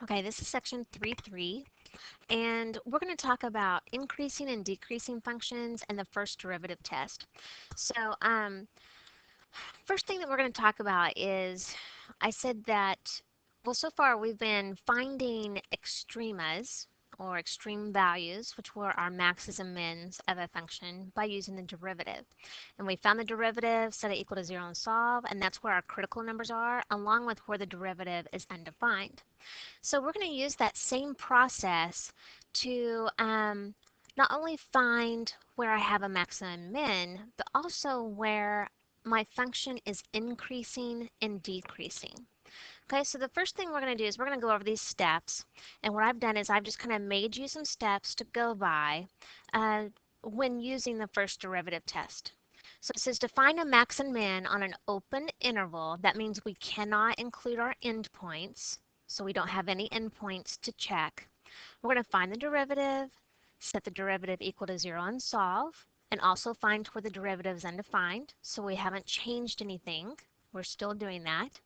Okay, this is section 3.3, and we're going to talk about increasing and decreasing functions and the first derivative test. So, first thing that we're going to talk about is I said that, well, so far we've been finding extremas or extreme values, which were our maxes and mins of a function, by using the derivative. And we found the derivative, set it equal to 0 and solve, and that's where our critical numbers are, along with where the derivative is undefined. So we're going to use that same process to not only find where I have a maximum min, but also where my function is increasing and decreasing. Okay, so the first thing we're going to do is we're going to go over these steps. And what I've done is I've just kind of made you some steps to go by when using the first derivative test. So it says to find a max and min on an open interval. That means we cannot include our endpoints. So we don't have any endpoints to check. We're going to find the derivative, set the derivative equal to 0 and solve, and also find where the derivative is undefined. So we haven't changed anything. We're still doing that.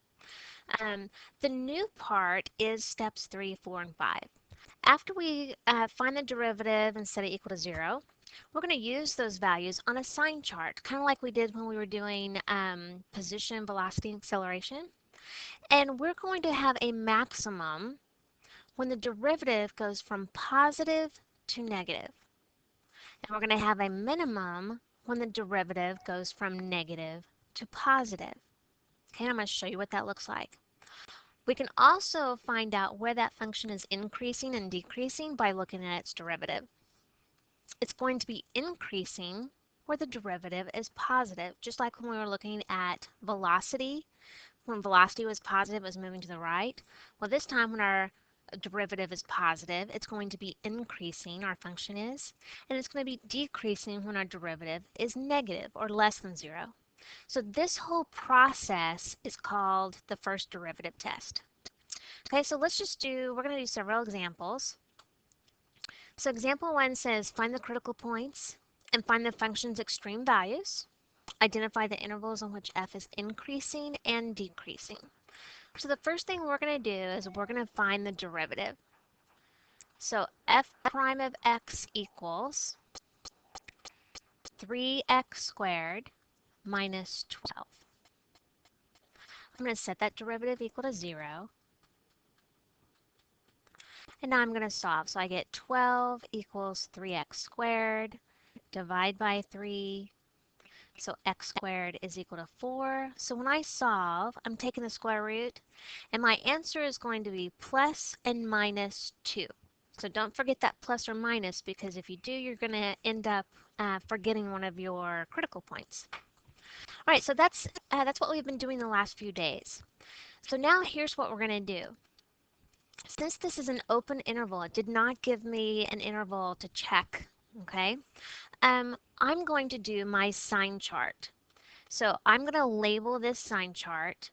Um, the new part is steps 3, 4, and 5. After we find the derivative and set it equal to 0, we're going to use those values on a sign chart, kind of like we did when we were doing position, velocity, and acceleration. And we're going to have a maximum when the derivative goes from positive to negative. And we're going to have a minimum when the derivative goes from negative to positive. Okay, I'm going to show you what that looks like. We can also find out where that function is increasing and decreasing by looking at its derivative. It's going to be increasing where the derivative is positive, just like when we were looking at velocity. When velocity was positive, it was moving to the right. Well, this time when our derivative is positive, it's going to be increasing, our function is, and it's going to be decreasing when our derivative is negative or less than 0. So this whole process is called the first derivative test. Okay, so we're going to do several examples. So example 1 says find the critical points and find the function's extreme values. Identify the intervals on which f is increasing and decreasing. So the first thing we're going to do is we're going to find the derivative. So f prime of x equals 3x squared minus 12. I'm going to set that derivative equal to 0. And now I'm going to solve. So I get 12 equals 3x squared. Divide by 3. So x squared is equal to 4. So when I solve, I'm taking the square root, and my answer is going to be plus and minus 2. So don't forget that plus or minus, because if you do, you're going to end up forgetting one of your critical points. All right, so that's what we've been doing the last few days. So now here's what we're going to do. Since this is an open interval, it did not give me an interval to check, okay? I'm going to do my sign chart. So I'm going to label this sign chart.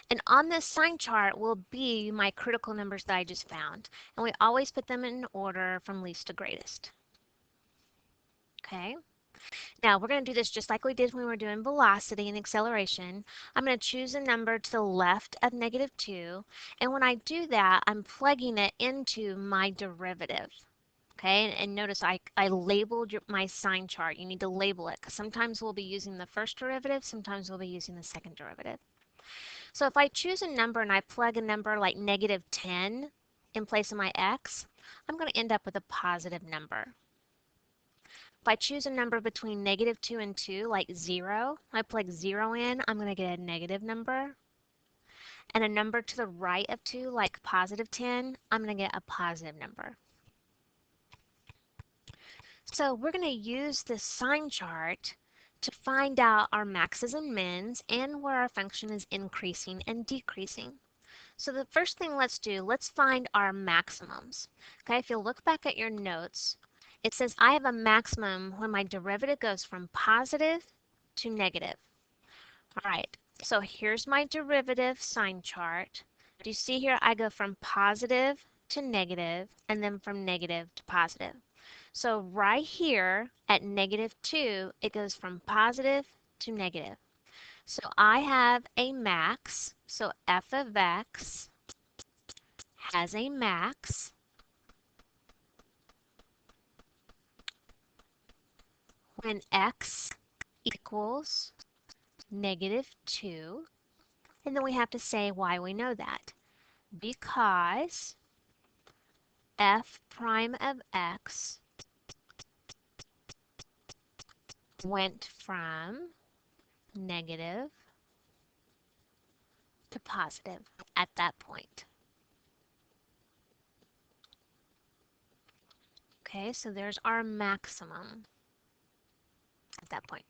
And on this sign chart will be my critical numbers that I just found. And we always put them in order from least to greatest. Okay? Now we're going to do this just like we did when we were doing velocity and acceleration. I'm going to choose a number to the left of -2. And when I do that, I'm plugging it into my derivative. Okay, and notice I labeled my sign chart. You need to label it because sometimes we'll be using the first derivative, sometimes we'll be using the second derivative. So if I choose a number and I plug a number like -10 in place of my x, I'm going to end up with a positive number. If I choose a number between -2 and 2, like 0, I plug 0 in, I'm going to get a negative number. And a number to the right of 2, like +10, I'm going to get a positive number. So we're going to use this sign chart to find out our maxes and mins and where our function is increasing and decreasing. So the first thing let's find our maximums. Okay, if you look back at your notes, it says I have a maximum when my derivative goes from positive to negative. All right, so here's my derivative sign chart. Do you see here I go from positive to negative and then from negative to positive. So right here at -2, it goes from positive to negative. So I have a max, so f of x has a max when x equals -2. And then we have to say why we know that. Because f prime of x went from negative to positive at that point. Okay, so there's our maximum at that point.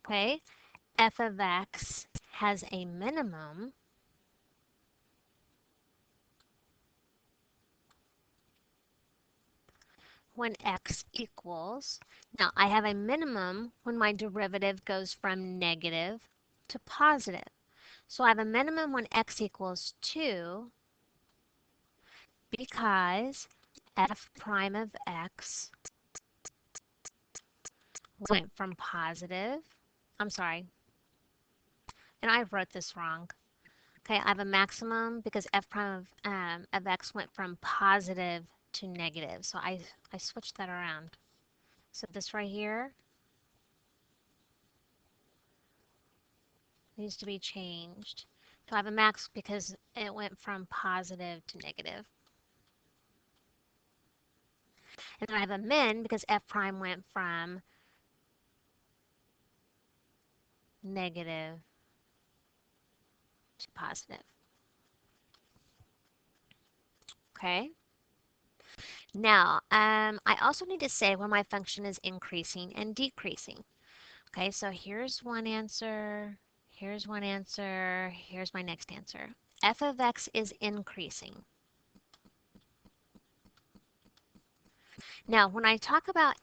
Okay, f of x has a minimum when x equals, now I have a minimum when my derivative goes from negative to positive. So I have a minimum when x equals 2 because f prime of x went from positive, I'm sorry, and I wrote this wrong. Okay, I have a maximum because f prime of x went from positive to negative. So I switched that around. So this right here needs to be changed. So I have a max because it went from positive to negative. And then I have a min because f prime went from negative to positive. Okay. Now, I also need to say when my function is increasing and decreasing. Okay, so here's one answer, here's one answer, here's my next answer. F of x is increasing. Now, when I talk about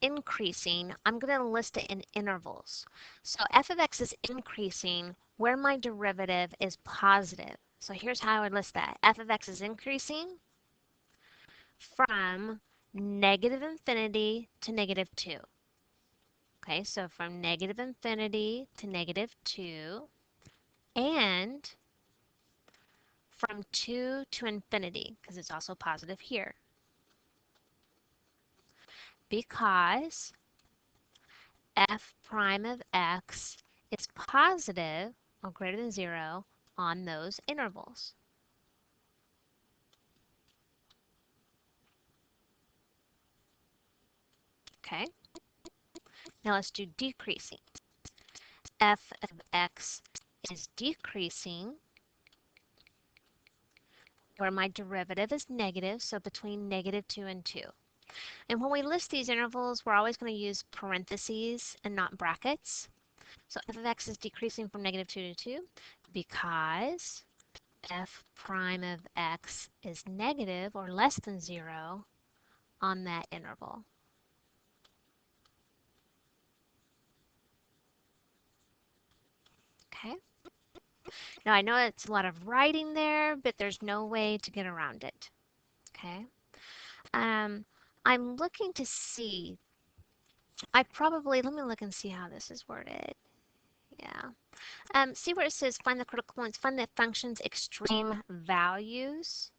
increasing, I'm going to list it in intervals. So f of x is increasing where my derivative is positive. So here's how I would list that. F of x is increasing from negative infinity to -2. Okay, so from negative infinity to -2 and from 2 to infinity because it's also positive here. Because f prime of x is positive or greater than 0 on those intervals. Okay, now let's do decreasing. F of x is decreasing where my derivative is negative, so between -2 and 2. And when we list these intervals, we're always going to use parentheses and not brackets. So f of x is decreasing from -2 to 2 because f prime of x is negative or less than 0 on that interval. Okay. Now I know it's a lot of writing there, but there's no way to get around it. Okay. Um, I'm looking to see, let me look and see how this is worded. Yeah. See where it says find the critical points, find the function's extreme values.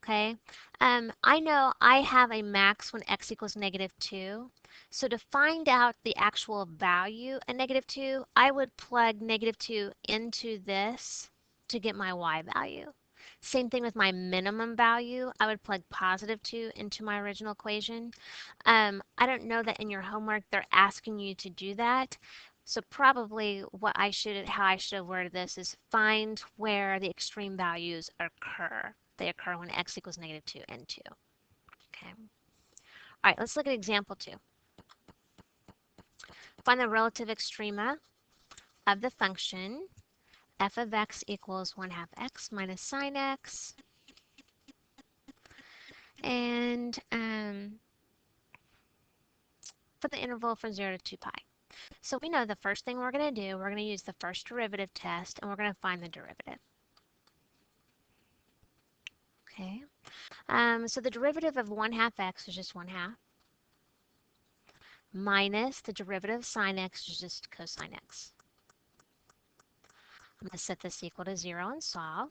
Okay, I know I have a max when x equals -2. So to find out the actual value at -2, I would plug -2 into this to get my y value. Same thing with my minimum value. I would plug +2 into my original equation. I don't know that in your homework they're asking you to do that. So probably how I should have worded this is find where the extreme values occur. They occur when x equals -2 and 2. Okay. All right, let's look at example 2. Find the relative extrema of the function f of x equals 1/2 x minus sine x. And for the interval from 0 to 2 pi. So we know the first thing we're going to do, we're going to use the first derivative test, and we're going to find the derivative. Okay. So the derivative of 1/2 x is just 1/2 minus the derivative of sine x is just cosine x. I'm going to set this equal to 0 and solve.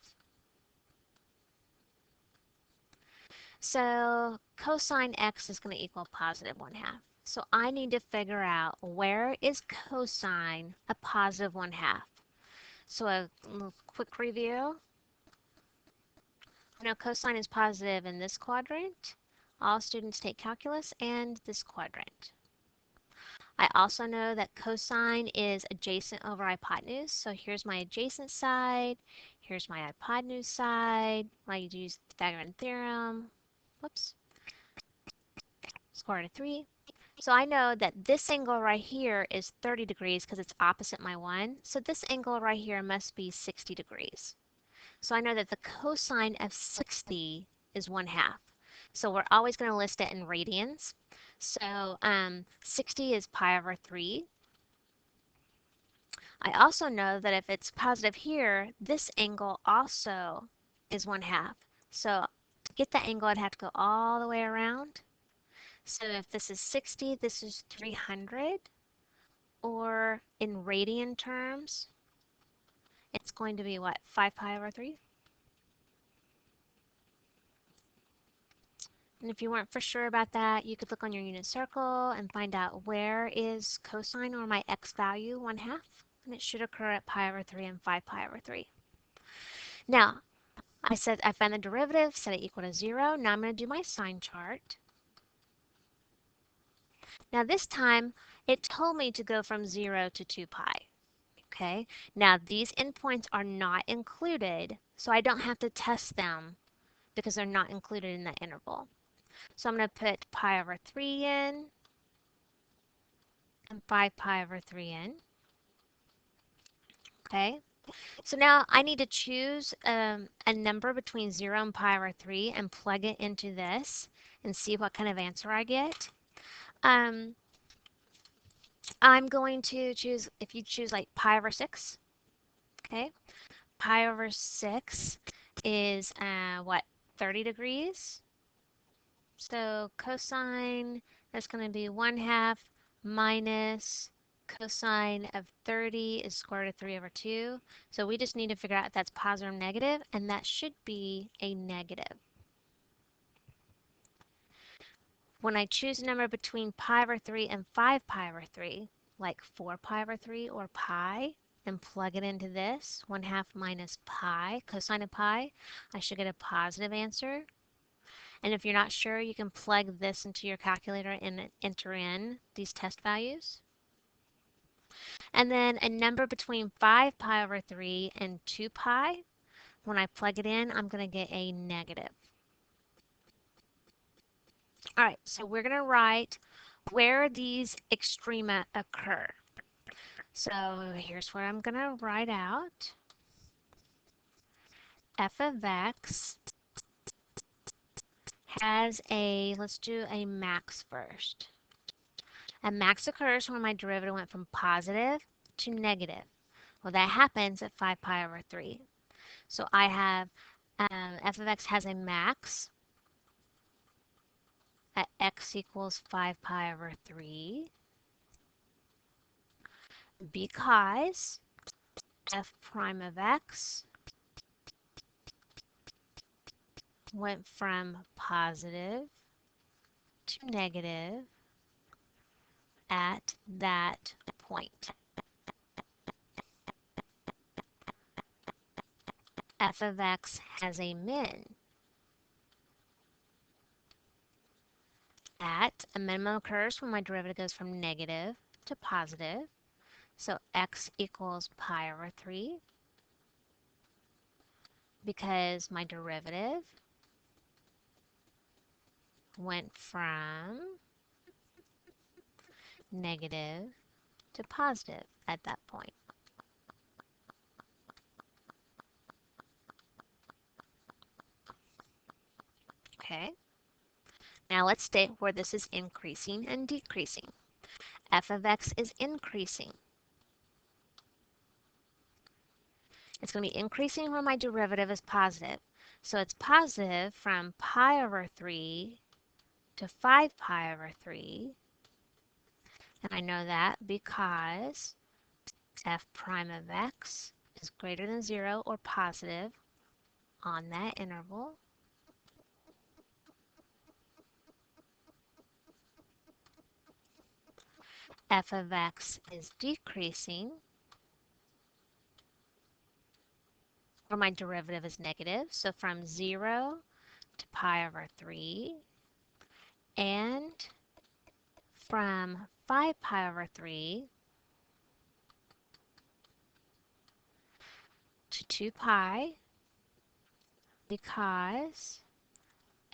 So cosine x is going to equal positive 1/2. So I need to figure out where is cosine a positive 1/2. So a little quick review. Now cosine is positive in this quadrant. All students take calculus and this quadrant. I also know that cosine is adjacent over hypotenuse. So here's my adjacent side. Here's my hypotenuse side. I use the Pythagorean theorem. Whoops. Square root of 3. So I know that this angle right here is 30 degrees because it's opposite my 1. So this angle right here must be 60 degrees. So I know that the cosine of 60 is 1/2. So we're always going to list it in radians. So 60 is pi over 3. I also know that if it's positive here, this angle also is 1/2. So to get that angle, I'd have to go all the way around. So if this is 60, this is 300. Or in radian terms, it's going to be what? 5 pi over 3? And if you weren't for sure about that, you could look on your unit circle and find out where is cosine or my x value 1/2. And it should occur at pi over 3 and 5 pi over 3. Now, I found the derivative, set it equal to 0. Now I'm going to do my sign chart. Now this time, it told me to go from 0 to 2 pi. Okay, now these endpoints are not included, so I don't have to test them because they're not included in that interval. So I'm going to put pi over 3 in and 5 pi over 3 in. Okay, so now I need to choose a number between 0 and pi over 3 and plug it into this and see what kind of answer I get. I'm going to choose, if you choose like pi over 6, okay, pi over 6 is what, 30 degrees? So cosine, that's going to be 1/2 minus cosine of 30 is square root of 3 over 2. So we just need to figure out if that's positive or negative, and that should be a negative. When I choose a number between pi over 3 and 5 pi over 3, like 4 pi over 3 or pi, and plug it into this, 1/2 minus pi, cosine of pi, I should get a positive answer. And if you're not sure, you can plug this into your calculator and enter in these test values. And then a number between 5 pi over 3 and 2 pi, when I plug it in, I'm going to get a negative. All right, so we're going to write where these extrema occur. So here's where I'm going to write out. F of x has a, let's do a max first. A max occurs when my derivative went from positive to negative. Well, that happens at 5 pi over 3. So I have f of x has a max at x equals 5 pi over 3 because f prime of x went from positive to negative at that point. F of x has a min at, a minimum occurs when my derivative goes from negative to positive. So x equals pi over 3 because my derivative went from negative to positive at that point. Okay, now let's state where this is increasing and decreasing. F of x is increasing. It's going to be increasing when my derivative is positive. So it's positive from pi over 3 to 5 pi over 3. And I know that because f prime of x is greater than 0 or positive on that interval, f of x is decreasing, or my derivative is negative. So from 0 to pi over 3, and from 5 pi over 3 to 2 pi, because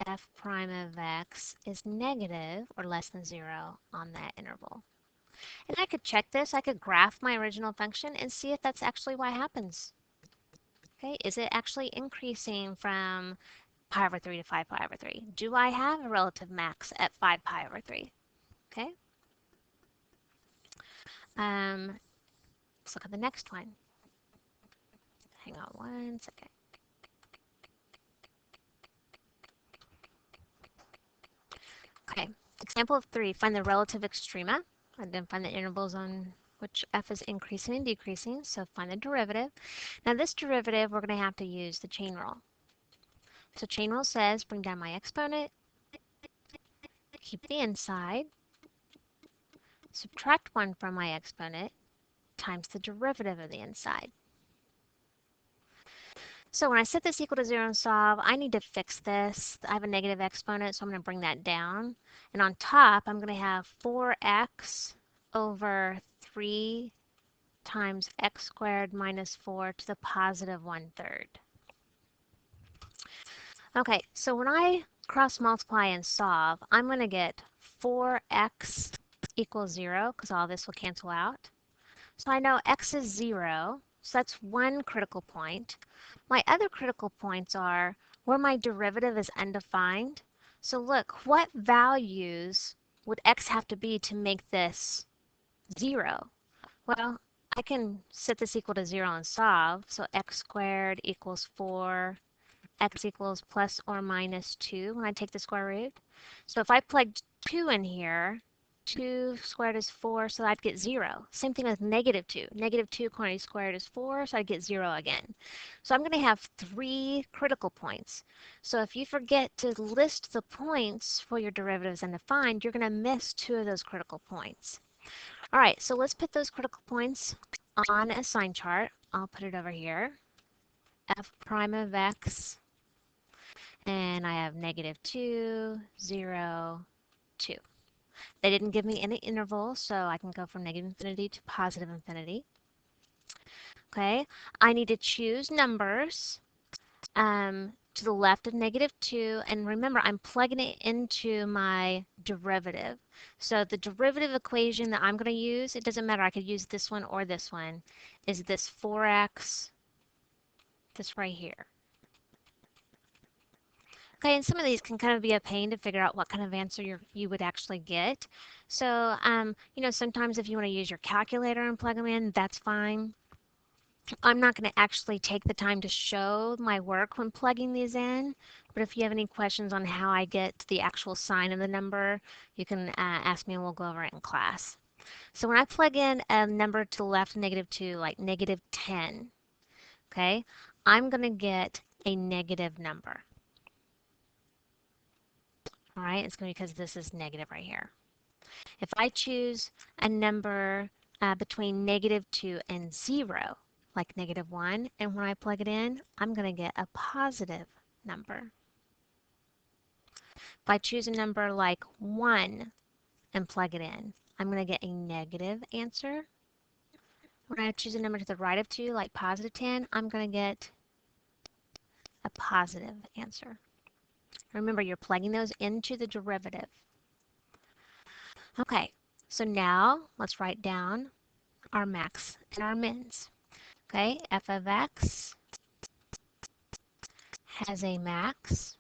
f prime of x is negative or less than 0 on that interval. And I could check this. I could graph my original function and see if that's actually what happens. Okay, is it actually increasing from pi over 3 to 5 pi over 3? Do I have a relative max at 5 pi over 3? Okay. Let's look at the next one. Hang on one second. Okay, example of 3, find the relative extrema. And then find the intervals on which f is increasing and decreasing, so find the derivative. Now this derivative, we're going to have to use the chain rule. So chain rule says bring down my exponent, keep the inside, subtract 1 from my exponent, times the derivative of the inside. So when I set this equal to 0 and solve, I need to fix this. I have a negative exponent, so I'm going to bring that down. And on top, I'm going to have 4x over 3 times x squared minus 4 to the positive 1/3. Okay, so when I cross multiply and solve, I'm going to get 4x equals 0, because all this will cancel out. So I know x is 0, so that's one critical point. My other critical points are where my derivative is undefined. So look, what values would x have to be to make this 0? Well, I can set this equal to 0 and solve. So x squared equals 4, x equals plus or minus 2 when I take the square root. So if I plugged 2 in here, 2 squared is 4, so I'd get 0. Same thing with negative 2. Negative 2 quantity squared is 4, so I'd get 0 again. So I'm going to have 3 critical points. So if you forget to list the points for your derivatives undefined, you're going to miss 2 of those critical points. All right, so let's put those critical points on a sign chart. I'll put it over here. F prime of x, and I have negative 2, 0, 2. They didn't give me any interval, so I can go from negative infinity to positive infinity. Okay, I need to choose numbers to the left of negative 2, and remember, I'm plugging it into my derivative. So the derivative equation that I'm going to use, it doesn't matter, I could use this one or this one, is this 4x, this right here. Okay, and some of these can kind of be a pain to figure out what kind of answer you would actually get. So, you know, sometimes if you want to use your calculator and plug them in, that's fine. I'm not going to actually take the time to show my work when plugging these in, but if you have any questions on how I get the actual sign of the number, you can ask me and we'll go over it in class. So when I plug in a number to the left of negative 2, like negative 10, okay, I'm going to get a negative number. All right, it's going to be because this is negative right here. If I choose a number between negative 2 and 0, like negative 1, and when I plug it in, I'm going to get a positive number. If I choose a number like 1 and plug it in, I'm going to get a negative answer. When I choose a number to the right of 2, like positive 10, I'm going to get a positive answer. Remember, you're plugging those into the derivative. Okay, so now let's write down our max and our mins. Okay, f of x has a max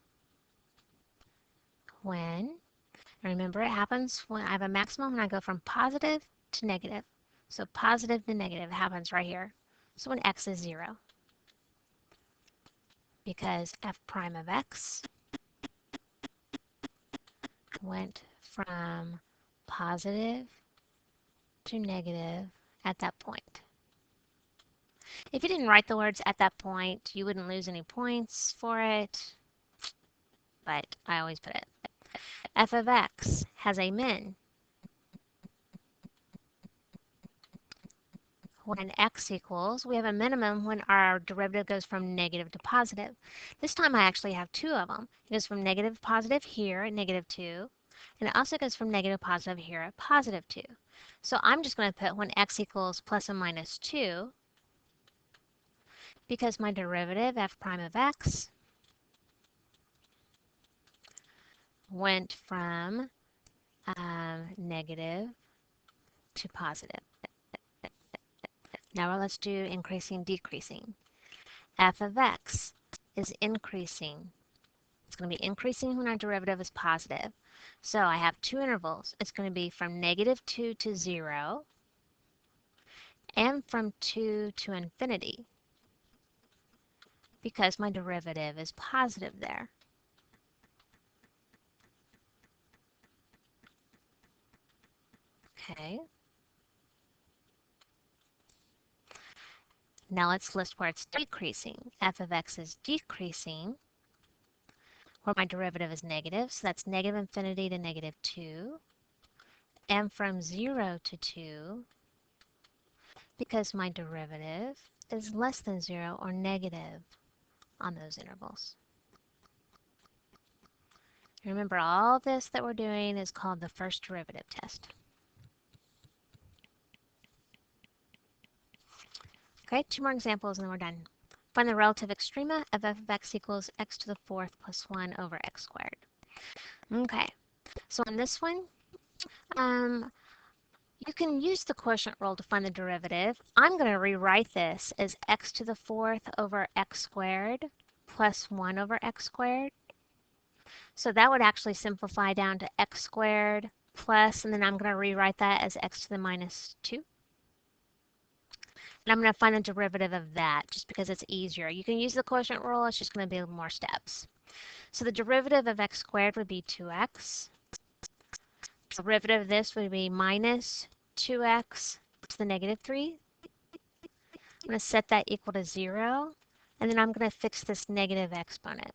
when, remember it happens when I have a maximum when I go from positive to negative. So positive to negative happens right here. So when x is 0. Because f prime of x went from positive to negative at that point. If you didn't write the words at that point, you wouldn't lose any points for it, but I always put it. F of x has a min when x equals, we have a minimum when our derivative goes from negative to positive. This time I actually have two of them. It goes from negative to positive here at negative 2, and it also goes from negative to positive here at positive 2. So I'm just going to put when x equals plus or minus 2, because my derivative, f prime of x, went from negative to positive. Now let's do increasing, decreasing. F of x is increasing. It's going to be increasing when our derivative is positive. So I have two intervals. It's going to be from negative 2 to 0 and from 2 to infinity because my derivative is positive there. Okay. Now let's list where it's decreasing. F of x is decreasing where my derivative is negative. So that's negative infinity to negative 2 and from 0 to 2 because my derivative is less than 0 or negative on those intervals. Remember, all this that we're doing is called the first derivative test. Okay, two more examples and then we're done. Find the relative extrema of f of x equals x to the fourth plus 1 over x squared. Okay, so on this one, you can use the quotient rule to find the derivative. I'm going to rewrite this as x to the fourth over x squared plus 1 over x squared. So that would actually simplify down to x squared plus, and then I'm going to rewrite that as x to the minus 2. And I'm going to find the derivative of that just because it's easier. You can use the quotient rule, it's just going to be more steps. So the derivative of x squared would be 2x. The derivative of this would be minus 2x to the negative 3. I'm going to set that equal to 0. And then I'm going to fix this negative exponent.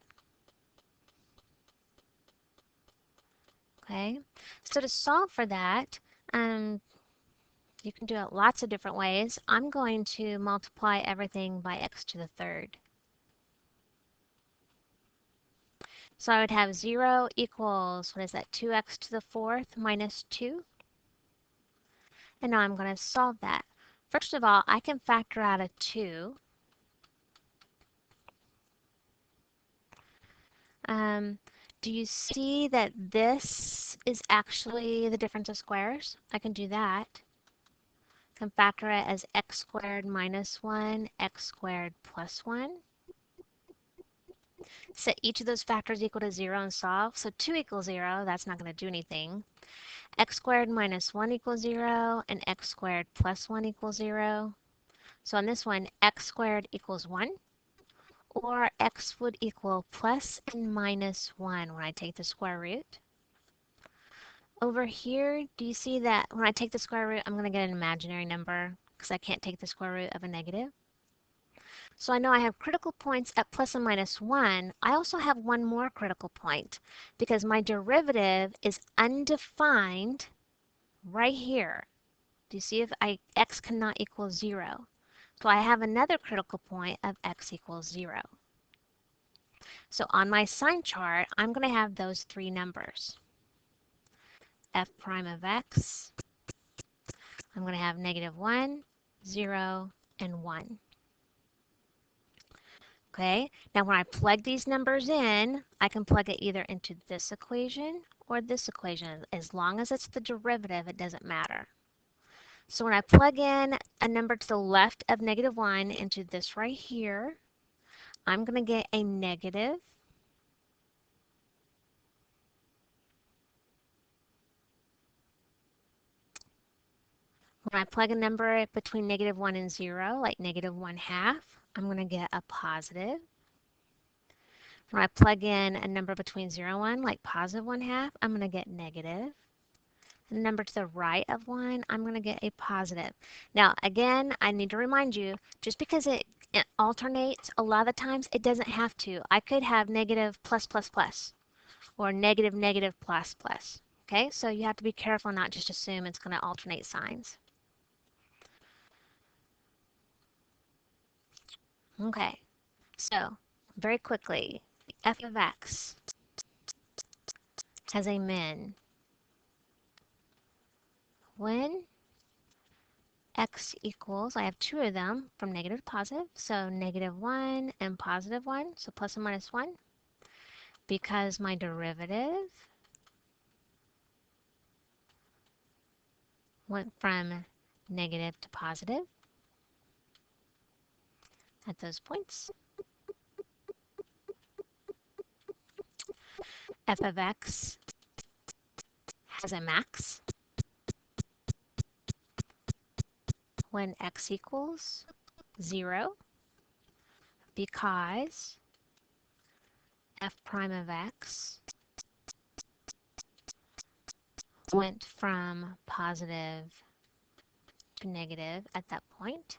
Okay, so to solve for that, you can do it lots of different ways. I'm going to multiply everything by x to the third. So I would have 0 equals, what is that, 2x to the fourth minus 2? And now I'm going to solve that. First of all, I can factor out a 2. Do you see that this is actually the difference of squares? I can do that. I can factor it as x squared minus 1, x squared plus 1. Set each of those factors equal to 0 and solve. So 2 equals 0, that's not going to do anything. X squared minus 1 equals 0, and x squared plus 1 equals 0. So on this one, x squared equals 1, or x would equal plus and minus 1 when I take the square root. Over here, do you see that when I take the square root, I'm going to get an imaginary number because I can't take the square root of a negative? So I know I have critical points at plus and minus 1. I also have one more critical point because my derivative is undefined right here. Do you see if x cannot equal 0? So I have another critical point of x equals 0. So on my sign chart, I'm going to have those three numbers. F prime of x, I'm going to have negative 1, 0, and 1. Okay, now when I plug these numbers in, I can plug it either into this equation or this equation. As long as it's the derivative, it doesn't matter. So when I plug in a number to the left of negative 1 into this right here, I'm going to get a negative. When I plug a number between negative 1 and 0, like negative 1/2, I'm going to get a positive. When I plug in a number between 0 and 1, like positive 1/2, I'm going to get negative. and the number to the right of 1, I'm going to get a positive. Now, again, I need to remind you, just because it alternates, a lot of the times it doesn't have to. I could have negative plus plus plus or negative negative plus plus. Okay, so you have to be careful, not just assume it's going to alternate signs. Okay, so very quickly, f of x has a min when x equals, I have two of them from negative to positive, so negative 1 and positive 1, so plus and minus 1, because my derivative went from negative to positive at those points. F of x has a max when x equals 0 because f prime of x went from positive to negative at that point.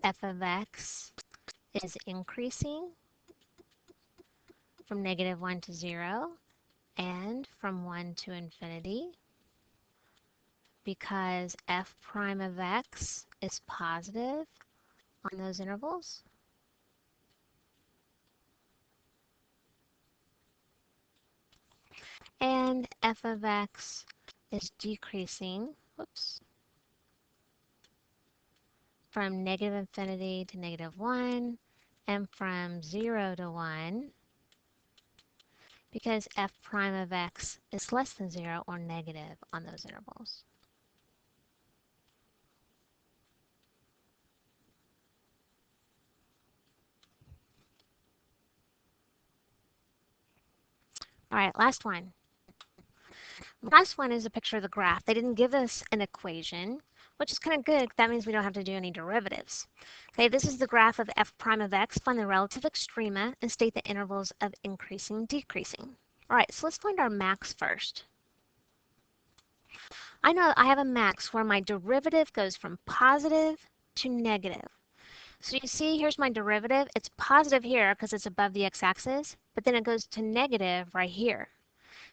F of x is increasing from negative 1 to 0 and from 1 to infinity because f prime of x is positive on those intervals. And f of x is decreasing, whoops, from negative infinity to negative 1 and from 0 to 1 because f prime of x is less than 0 or negative on those intervals. All right, last one. The last one is a picture of the graph. They didn't give us an equation, which is kind of good. That means we don't have to do any derivatives. Okay, this is the graph of f prime of x. Find the relative extrema and state the intervals of increasing and decreasing. All right, so let's find our max first. I know I have a max where my derivative goes from positive to negative. So you see, here's my derivative. It's positive here because it's above the x-axis, but then it goes to negative right here.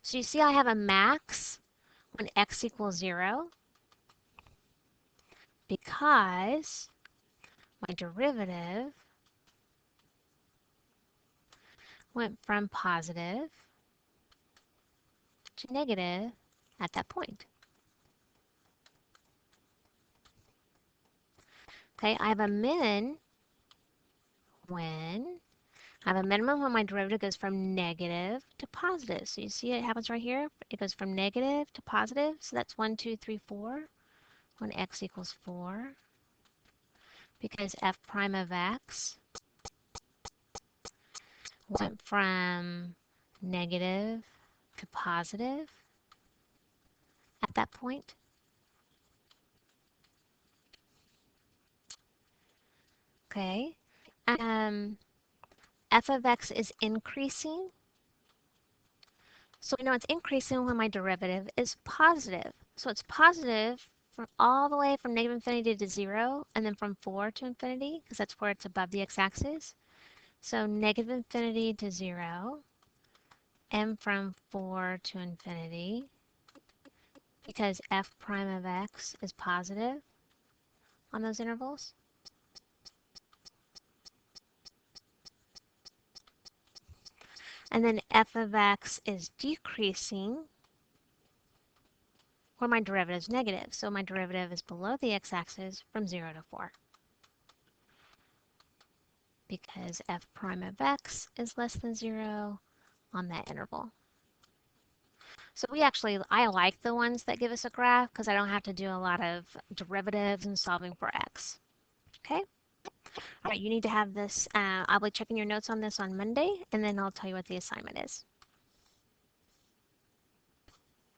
So you see I have a max when x equals 0 because my derivative went from positive to negative at that point. Okay, I have a min when I have a minimum when my derivative goes from negative to positive. So you see it happens right here. It goes from negative to positive. So that's 1, 2, 3, 4 when x equals 4 because f prime of x went from negative to positive at that point. Okay. F of x is increasing. So we know it's increasing when my derivative is positive. So it's positive from all the way from negative infinity to 0 and then from 4 to infinity because that's where it's above the x-axis. So negative infinity to 0 and from 4 to infinity because f prime of x is positive on those intervals. And then f of x is decreasing where my derivative is negative. So my derivative is below the x-axis from 0 to 4 because f prime of x is less than 0 on that interval. So I like the ones that give us a graph because I don't have to do a lot of derivatives and solving for x. Okay? All right, you need to have this. I'll be checking your notes on this on Monday, and then I'll tell you what the assignment is.